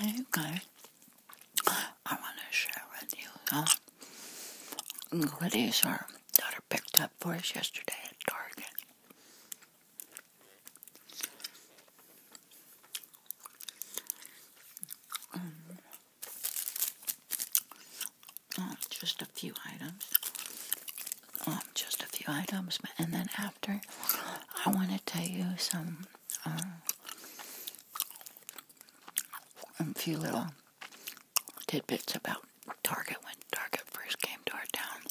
Hey guys, I want to share with you goodies our daughter picked up for us yesterday at Target. Just a few items. And then after, I want to tell you some a few little tidbits about Target when Target first came to our town.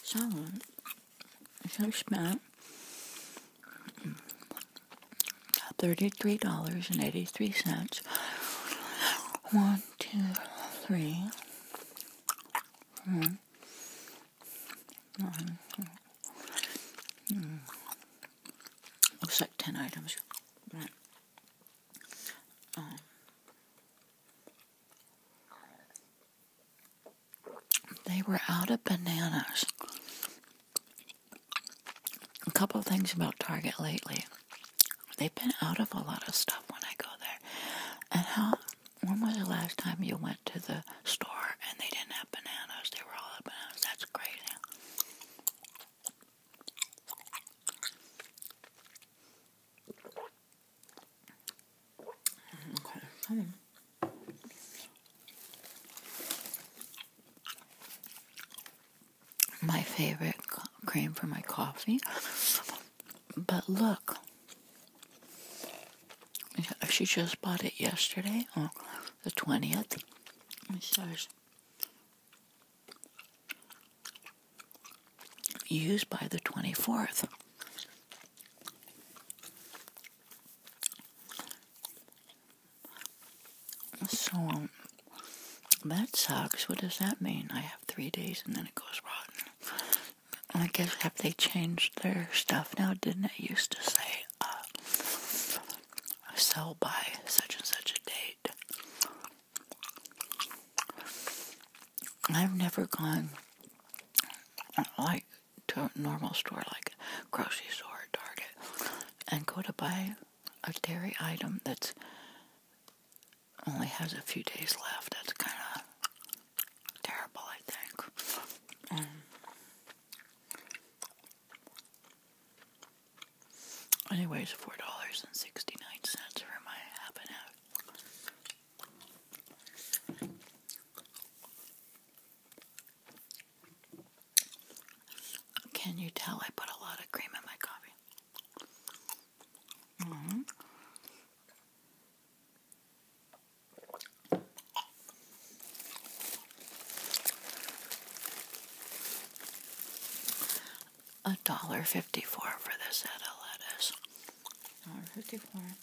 So I spent $33.83. 1, 2, 3, 4, 9, looks like 10 items. Right. They were out of bananas. A couple of things about Target lately. They've been out of a lot of stuff when I go there. And when was the last time you went to the store and they didn't have bananas? They were all out of bananas. That's crazy. Okay. My favorite cream for my coffee. But look. She just bought it yesterday, on the 20th. It says, used by the 24th. So, that sucks. What does that mean? I have 3 days and then it goes rotten. I guess have they changed their stuff now? Didn't it used to say, sell by such and such a date? I've never gone to a normal store like a grocery store or Target and go to buy a dairy item that's only has a few days left. That's kind of terrible, I think. Anyways, $4.69 for my half and half. Can you tell I put a lot of cream in my coffee? $1.54 for this head of lettuce. $1.54.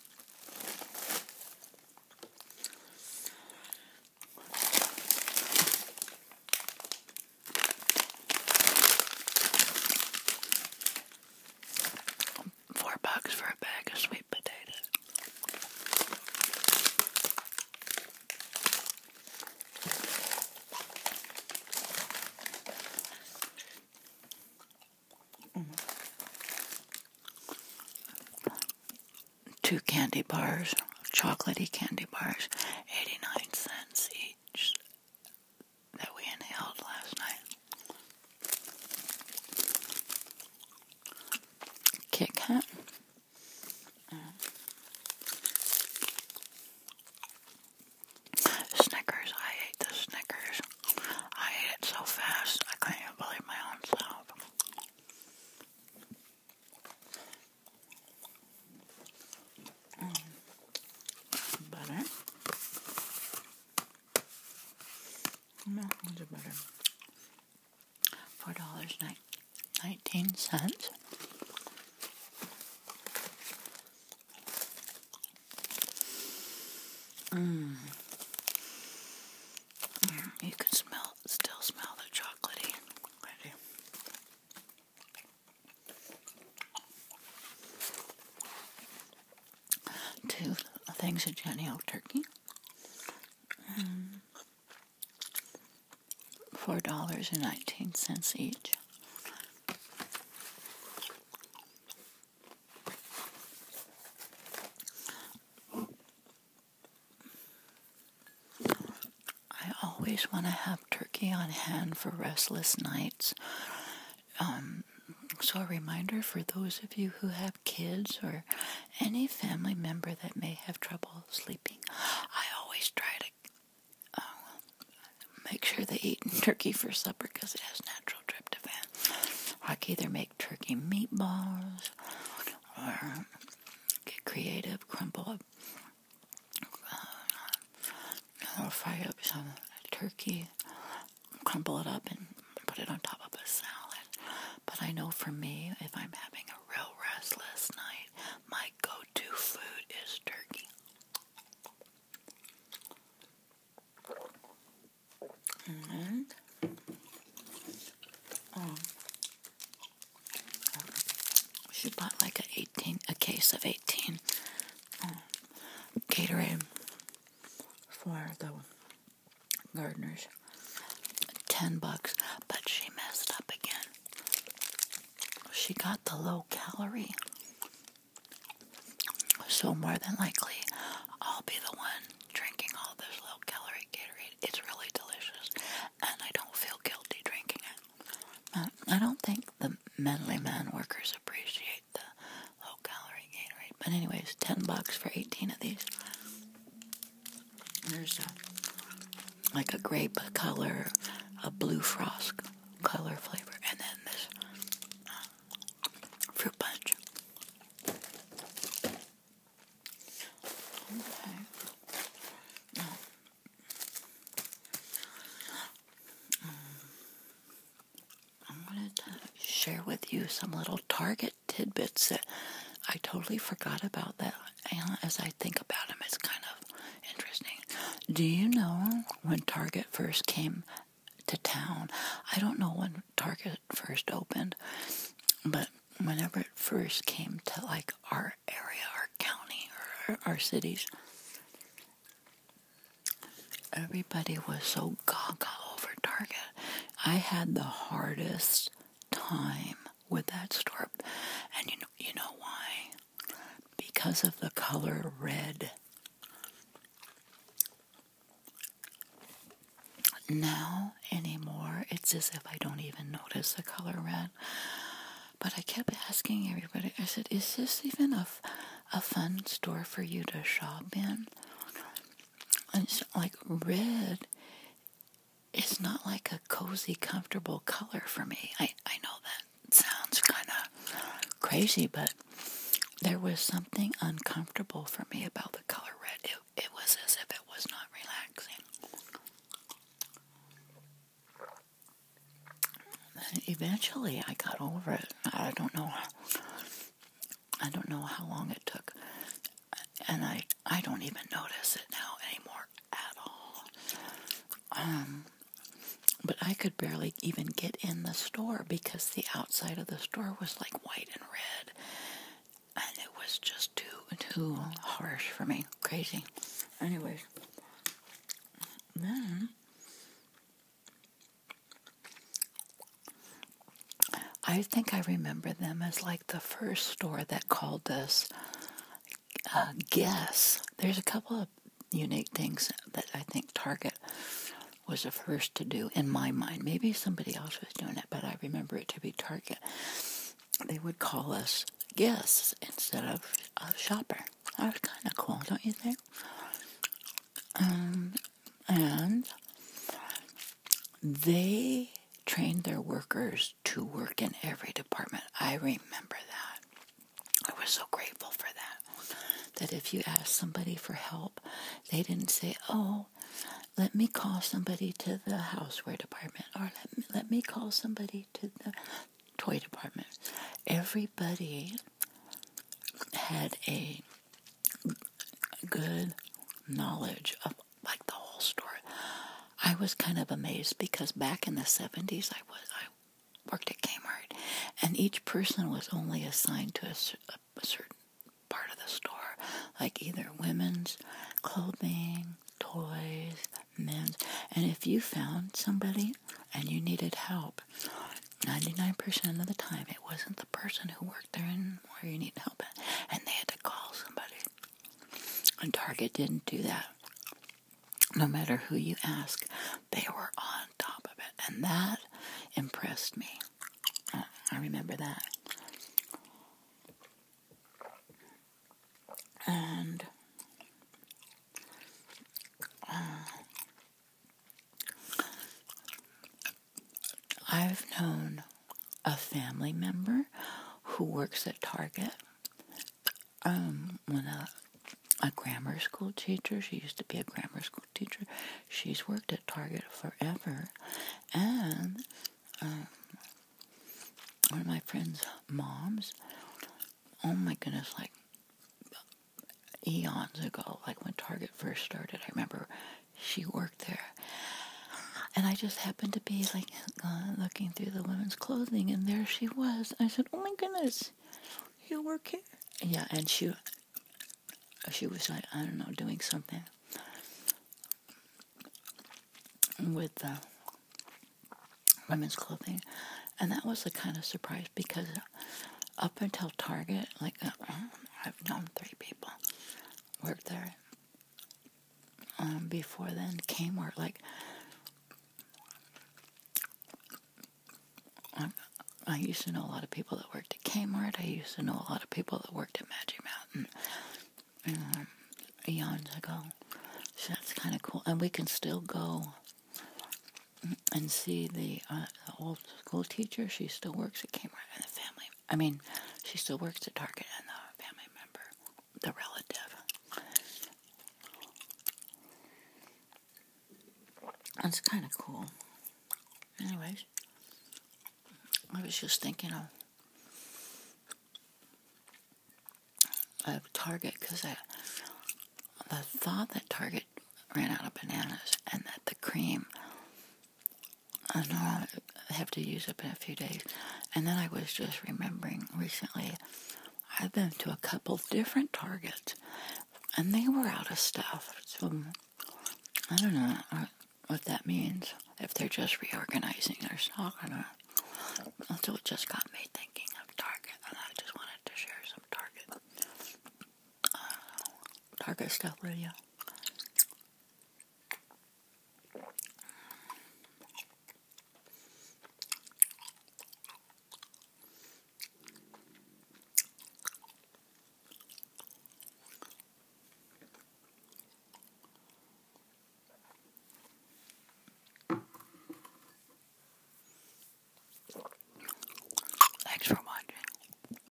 $4 for a bag of sweet potatoes. Two candy bars, chocolatey candy bars, 89 cents each, that we inhaled last night. Kit Kat. Snickers. I ate the Snickers. I ate it so fast, I couldn't even believe my own self. Butter. No, what's it butter? $4.19. You can still smell the chocolatey. Ready? Two things of Jenny O turkey. $4.19 each. I always want to have turkey on hand for restless nights. So a reminder for those of you who have kids or any family member that may have trouble sleeping, I always try to make sure they eat turkey for supper because it has natural tryptophan. I can either make turkey meatballs or get creative, crumble up, or fry up some turkey, crumble it up and put it on top of a salad. But I know for me, if I'm having a real restless night, my go-to food is turkey. And she bought like a case of 18 Gatorade for the gardeners. $10, but she messed up again. She got the low calorie. So more than likely, I'll be the one drinking all this low calorie Gatorade. It's really delicious, and I don't feel guilty drinking it. I don't think the mentally man workers appreciate the low calorie Gatorade. But anyways, $10 for 18 of these. There's like a grape color, a blue frost color flavor, and then this fruit punch. Okay. I wanted to share with you some little Target tidbits that I totally forgot about that. And as I think about them, it's kind of interesting. Do you know when Target first came to town? I don't know when Target first opened, but whenever it first came to like our area, our county, or our cities, everybody was so gaga over Target. I had the hardest time with that store, and you know why? Because of the color red. Now, anymore, it's as if I don't even notice the color red. But I kept asking everybody, I said, is this even a fun store for you to shop in? And it's like red is not like a cozy, comfortable color for me. I know that sounds kind of crazy, but there was something uncomfortable for me about the color red. It was as if it was not relaxing. And eventually I got over it. I don't know how long it took. And I don't even notice it now anymore at all. But I could barely even get in the store because the outside of the store was like white and red. And it was just too harsh for me. Crazy. Anyways. Then I think I remember them as like the first store that called us Guess. There's a couple of unique things that I think Target was the first to do in my mind. Maybe somebody else was doing it, but I remember it to be Target. They would call us guests instead of a shopper. That was kind of cool, don't you think? And they trained their workers to work in every department. I remember that. I was so grateful for that. That if you asked somebody for help, they didn't say, oh, let me call somebody to the houseware department, or let me call somebody to the toy department. Everybody had a good knowledge of like the whole store. I was kind of amazed because back in the 70s, I worked at Kmart, and each person was only assigned to a certain part of the store, like either women's clothing, toys, men's, And if you found somebody and you needed help, 99% of the time, it wasn't the person who worked there and where you needed help at, and they had to call somebody. And Target didn't do that. No matter who you ask, they were on top of it, and that impressed me. I remember that. And I've known a family member who works at Target. When a grammar school teacher, she used to be a grammar school teacher. She's worked at Target forever. And one of my friend's moms, oh my goodness, like eons ago, like when Target first started, I remember she worked there. And I just happened to be like looking through the women's clothing, and there she was. I said, "Oh my goodness, you work here?" Yeah, and she was like, I don't know, doing something with women's clothing, and that was a kind of surprise because up until Target, like I've known 3 people worked there. Before then, Kmart, like. I used to know a lot of people that worked at Kmart. I used to know a lot of people that worked at Magic Mountain eons ago. So that's kind of cool. And we can still go and see the old school teacher. She still works at Kmart, and the family. I mean, she still works at Target, and the family member, the relative. That's kind of cool. Anyways. I was just thinking of Target because the thought that Target ran out of bananas and that the cream, I know I have to use up in a few days. And then I was just remembering recently, I've been to a couple different Targets and they were out of stuff. So I don't know what that means. If they're just reorganizing their stock or not. So it just got me thinking of Target, and I just wanted to share some Target stuff with you.